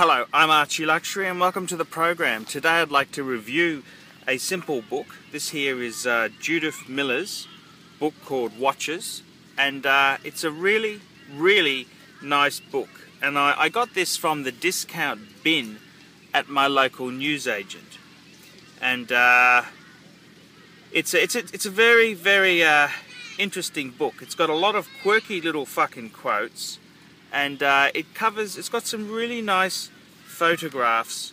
Hello, I'm Archie Luxury and welcome to the program. Today I'd like to review a simple book. This here is Judith Miller's book called Watches, and it's a really nice book. And I got this from the discount bin at my local newsagent. And it's a very interesting book. It's got a lot of quirky little fucking quotes. And it's got some really nice photographs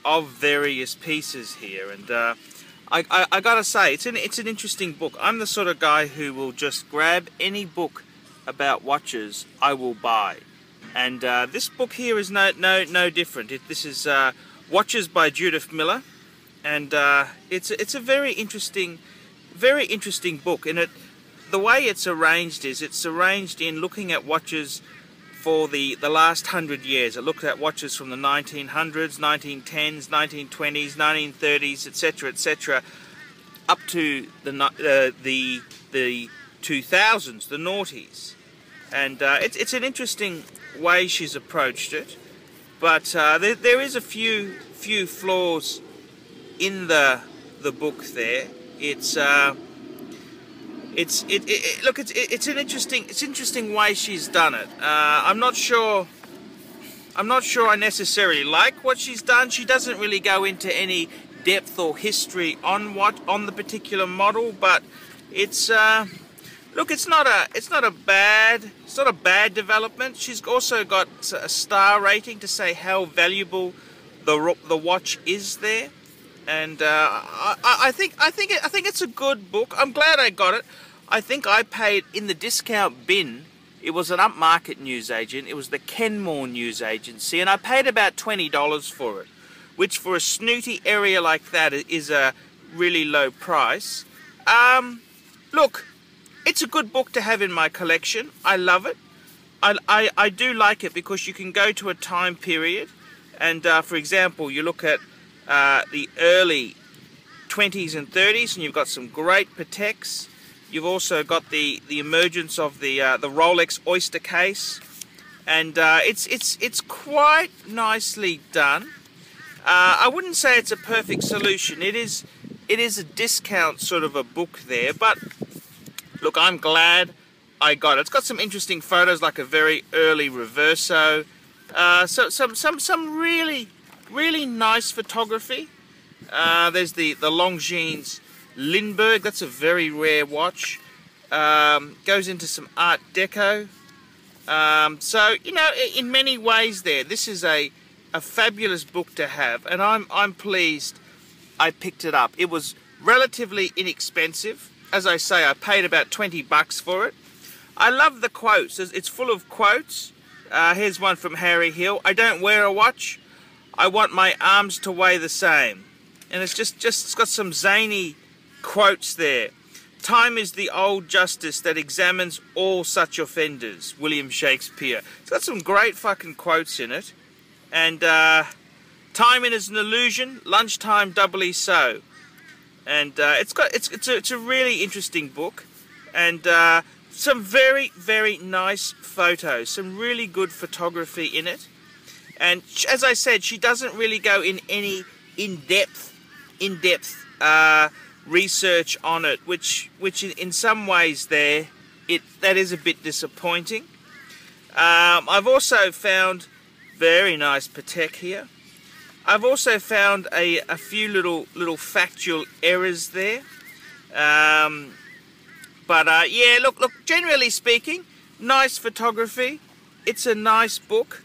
of various pieces here, and I gotta say, it's an interesting book. I'm the sort of guy who will just grab any book about watches I will buy, and this book here is no different. This is Watches by Judith Miller, and it's a very interesting book. And the way it's arranged is it's arranged in looking at watches for the last 100 years. It looks at watches from the 1900s, 1910s, 1920s, 1930s, etc., up to the 2000s, the noughties. And it's an interesting way she's approached it, but there is a few flaws in the book there. It's an interesting way she's done it. I'm not sure I necessarily like what she's done. She doesn't really go into any depth or history on the particular model, but it's it's not a bad development. She's also got a star rating to say how valuable the watch is there. And I think it's a good book. I'm glad I got it. I think I paid in the discount bin. It was an upmarket newsagent. It was the Kenmore News Agency, and I paid about $20 for it, which for a snooty area like that is a really low price. Look, it's a good book to have in my collection. I love it. I do like it because you can go to a time period, and for example, you look at the early 20s and 30s, and you've got some great Pateks. You've also got the emergence of the Rolex Oyster case, and it's quite nicely done. I wouldn't say it's a perfect solution. It is a discount sort of a book there, but look, I'm glad I got it. It's got some interesting photos, like a very early Reverso. So some really nice photography. There's the Longines Lindbergh. That's a very rare watch. Goes into some Art Deco. So you know, in many ways, this is a fabulous book to have, and I'm pleased I picked it up. It was relatively inexpensive. As I say, I paid about $20 for it. I love the quotes. It's full of quotes. Here's one from Harry Hill. "I don't wear a watch. I want my arms to weigh the same." And it's it's got some zany quotes there. "Time is the old justice that examines all such offenders." William Shakespeare. It's got some great fucking quotes in it. And "Timing is an illusion, lunchtime doubly so." And it's a really interesting book, and some very nice photos, some really good photography in it. And as I said, she doesn't really go in any in-depth research on it, which in some ways that is a bit disappointing. I've also found very nice Patek here. I've also found a few little factual errors there. Yeah, look, generally speaking, nice photography. It's a nice book.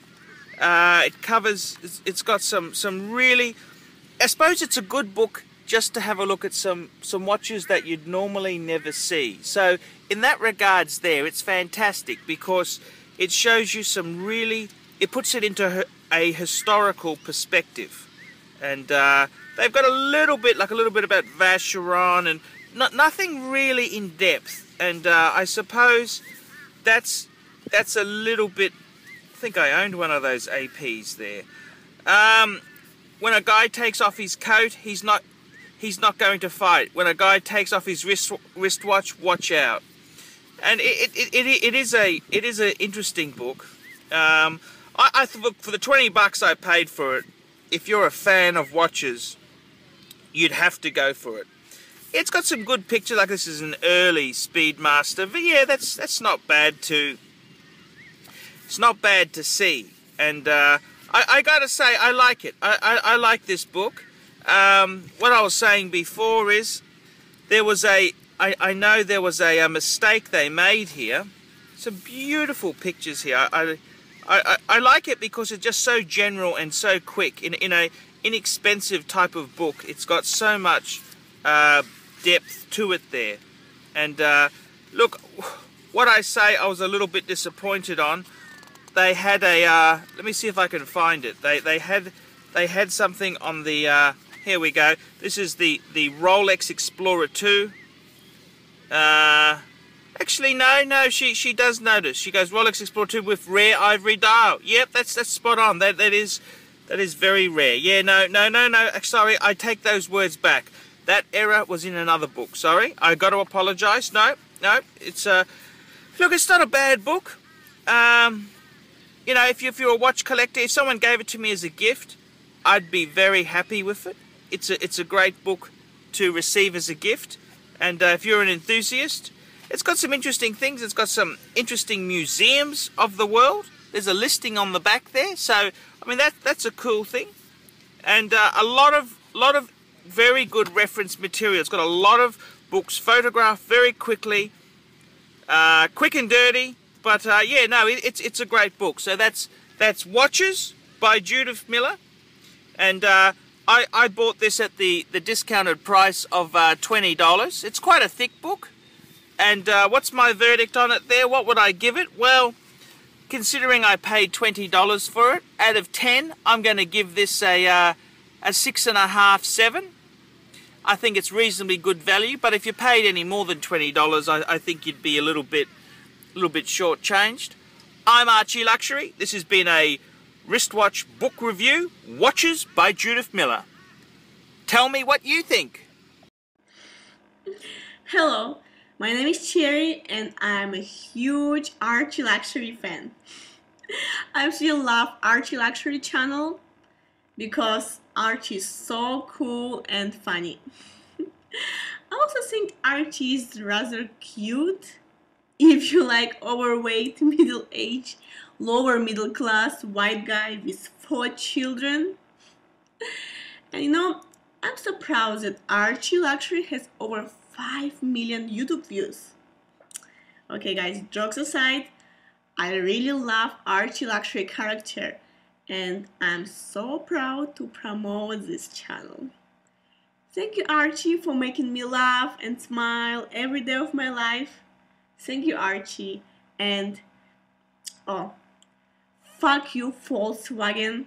It's got some really, I suppose it's a good book just to have a look at some watches that you'd normally never see. So in that regards there, it's fantastic because it shows you it puts it into a historical perspective. And they've got a little bit about Vacheron, and nothing really in depth. And I suppose that's a little bit. I think I owned one of those APs there. When a guy takes off his coat, he's not going to fight. When a guy takes off his wristwatch, watch out. And it is an interesting book. Look, for the $20 I paid for it, if you're a fan of watches, you'd have to go for it. It's got some good pictures, like this is an early Speedmaster, but yeah, that's not bad to. It's not bad to see, and I gotta say I like it. I like this book. What I was saying before is there was I know there was a mistake they made here. Some beautiful pictures here. I like it because it's just so general and so quick. In a inexpensive type of book, it's got so much depth to it there. And look, what I say I was a little bit disappointed on. They had a let me see if I can find it. They had something on the here we go. This is the Rolex Explorer 2. Actually, no, she does notice. She goes Rolex Explorer 2 with rare ivory dial. Yep, that's spot on. That is very rare. Yeah, no. Sorry, I take those words back. That error was in another book. Sorry, I got to apologise. No, it's look, it's not a bad book. You know, if you're a watch collector, if someone gave it to me as a gift, I'd be very happy with it. It's a great book to receive as a gift. And if you're an enthusiast, it's got some interesting things. It's got some interesting museums of the world. There's a listing on the back there, so I mean that's a cool thing. And a lot of very good reference material. It's got a lot of books photographed very quickly, quick and dirty. But yeah, no, it's a great book. So that's Watches by Judith Miller, and I bought this at the discounted price of $20. It's quite a thick book. And what's my verdict on it there? What would I give it? Well, considering I paid $20 for it, out of 10, I'm going to give this a 6.5, 7. I think it's reasonably good value, but if you paid any more than $20, I think you'd be a little bit shortchanged. I'm Archie Luxury. This has been a wristwatch book review, Watches by Judith Miller. Tell me what you think. Hello, my name is Cherry and I'm a huge Archie Luxury fan. I still love Archie Luxury channel because Archie is so cool and funny. I also think Archie is rather cute if you like overweight, middle-aged, lower middle class white guy with 4 children. And you know, I'm so proud that Archie Luxury has over 5 million YouTube views. Okay guys, jokes aside, I really love Archie Luxury character and I'm so proud to promote this channel. Thank you Archie for making me laugh and smile every day of my life. Thank you Archie, and oh, fuck you Volkswagen.